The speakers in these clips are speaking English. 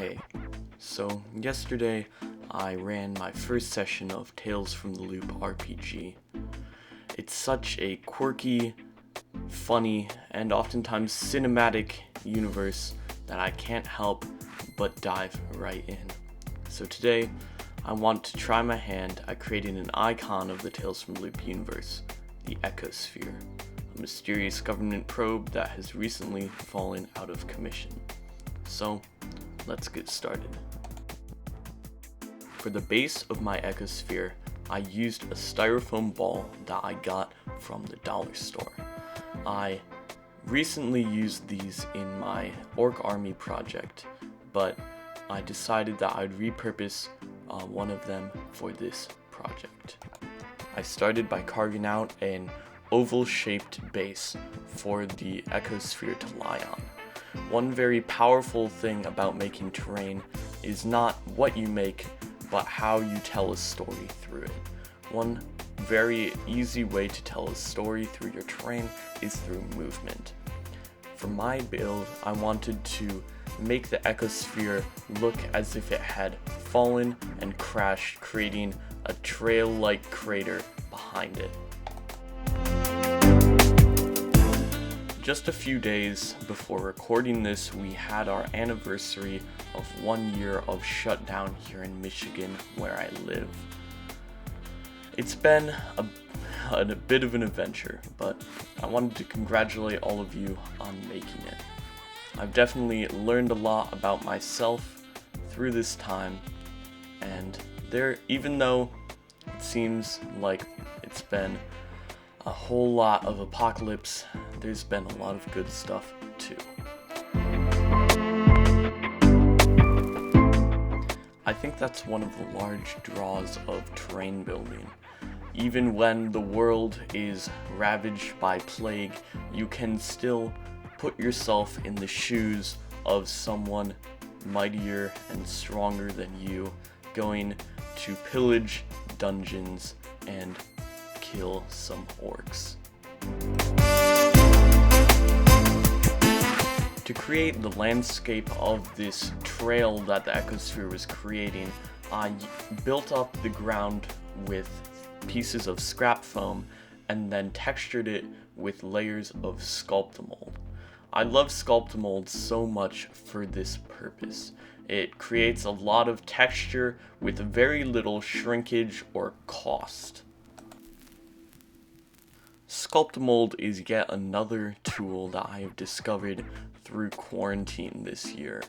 Hey, so yesterday I ran my first session of Tales from the Loop RPG. It's such a quirky, funny, and oftentimes cinematic universe that I can't help but dive right in. So today, I want to try my hand at creating an icon of the Tales from the Loop universe, the Ecosphere, a mysterious government probe that has recently fallen out of commission. So, let's get started. For the base of my Ecosphere, I used a styrofoam ball that I got from the dollar store. I recently used these in my Orc Army project, but I decided that I'd repurpose one of them for this project. I started by carving out an oval-shaped base for the Ecosphere to lie on. One very powerful thing about making terrain is not what you make, but how you tell a story through it. One very easy way to tell a story through your terrain is through movement. For my build, I wanted to make the Ecosphere look as if it had fallen and crashed, creating a trail-like crater behind it. Just a few days before recording this, we had our anniversary of 1 year of shutdown here in Michigan, where I live. It's been a bit of an adventure, but I wanted to congratulate all of you on making it. I've definitely learned a lot about myself through this time, and even though it seems like it's been a whole lot of apocalypse, there's been a lot of good stuff too. I think that's one of the large draws of terrain building. Even when the world is ravaged by plague, you can still put yourself in the shoes of someone mightier and stronger than you, going to pillage dungeons and kill some orcs. To create the landscape of this trail that the Ecosphere was creating, I built up the ground with pieces of scrap foam and then textured it with layers of Sculptamold. I love Sculptamold so much for this purpose. It creates a lot of texture with very little shrinkage or cost. Sculptamold is yet another tool that I have discovered through quarantine this year.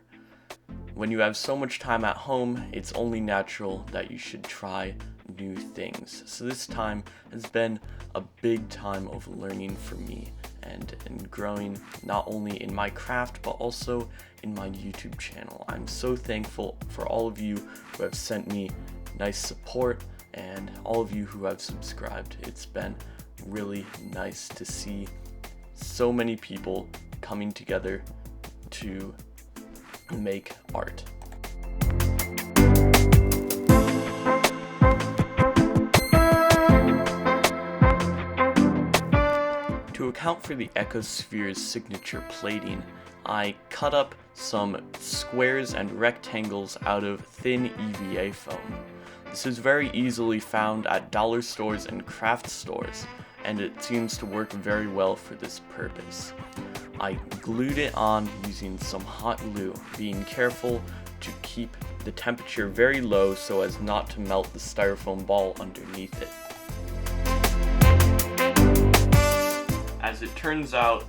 When you have so much time at home, it's only natural that you should try new things. So this time has been a big time of learning for me and growing not only in my craft but also in my YouTube channel. I'm so thankful for all of you who have sent me nice support and all of you who have subscribed. It's been really nice to see so many people coming together to make art. To account for the Ecosphere's signature plating, I cut up some squares and rectangles out of thin EVA foam. This is very easily found at dollar stores and craft stores, and it seems to work very well for this purpose. I glued it on using some hot glue, being careful to keep the temperature very low so as not to melt the styrofoam ball underneath it. As it turns out,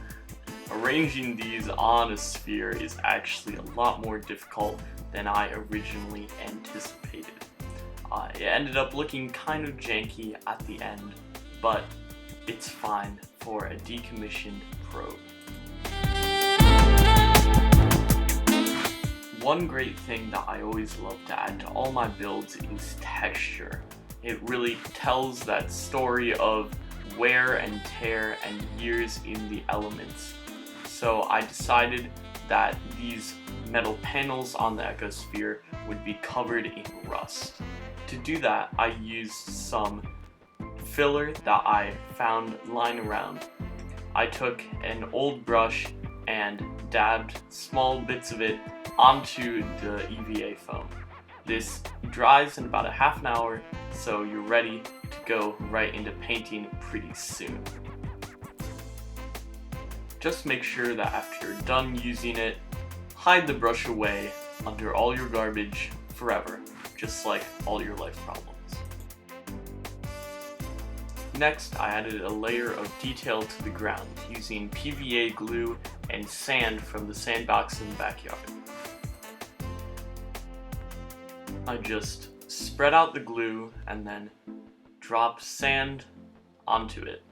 arranging these on a sphere is actually a lot more difficult than I originally anticipated. It ended up looking kind of janky at the end, but it's fine for a decommissioned probe. One great thing that I always love to add to all my builds is texture. It really tells that story of wear and tear and years in the elements. So I decided that these metal panels on the Ecosphere would be covered in rust. To do that, I used some filler that I found lying around. I took an old brush and dabbed small bits of it onto the EVA foam. This dries in about a half an hour, so you're ready to go right into painting pretty soon. Just make sure that after you're done using it, hide the brush away under all your garbage forever, just like all your life problems. Next, I added a layer of detail to the ground using PVA glue and sand from the sandbox in the backyard. I just spread out the glue and then drop sand onto it.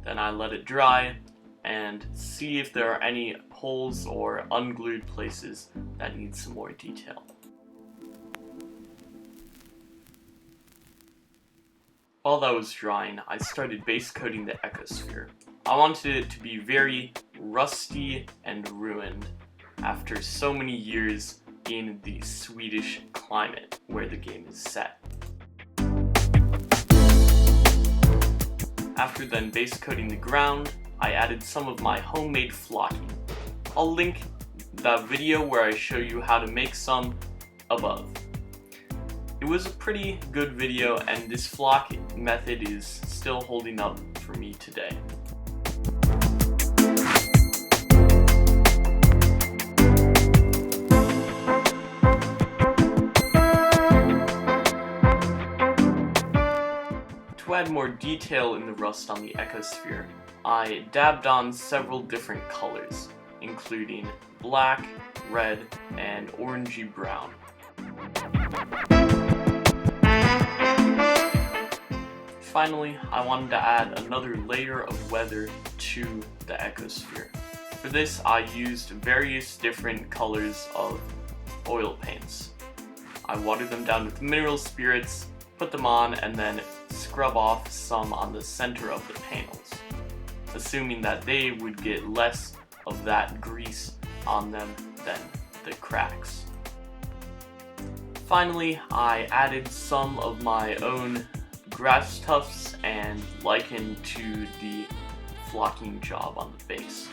Then I let it dry and see if there are any holes or unglued places that need some more detail. While that was drying, I started base coating the ecosphere. I wanted it to be very rusty and ruined after so many years in the Swedish climate where the game is set. After then base coating the ground, I added some of my homemade flocking. I'll link that video where I show you how to make some above. It was a pretty good video, and this flock method is still holding up for me today. To add more detail in the rust on the ecosphere, I dabbed on several different colors, including black, red, and orangey brown. Finally, I wanted to add another layer of weather to the ecosphere. For this, I used various different colors of oil paints. I watered them down with mineral spirits, put them on, and then scrub off some on the center of the panels, assuming that they would get less of that grease on them than the cracks. Finally, I added some of my own grass tufts and lichen to the flocking job on the base.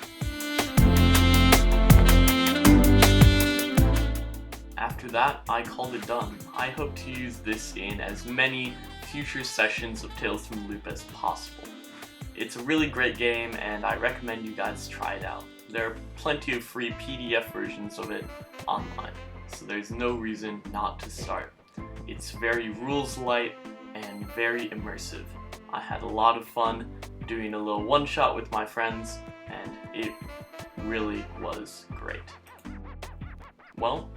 After that, I called it done. I hope to use this in as many future sessions of Tales from the Loop as possible. It's a really great game, and I recommend you guys try it out. There are plenty of free PDF versions of it online, so there's no reason not to start. It's very rules light and very immersive. I had a lot of fun doing a little one-shot with my friends, and it really was great. Well,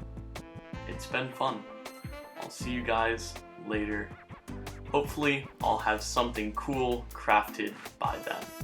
it's been fun. I'll see you guys later. Hopefully, I'll have something cool crafted by then.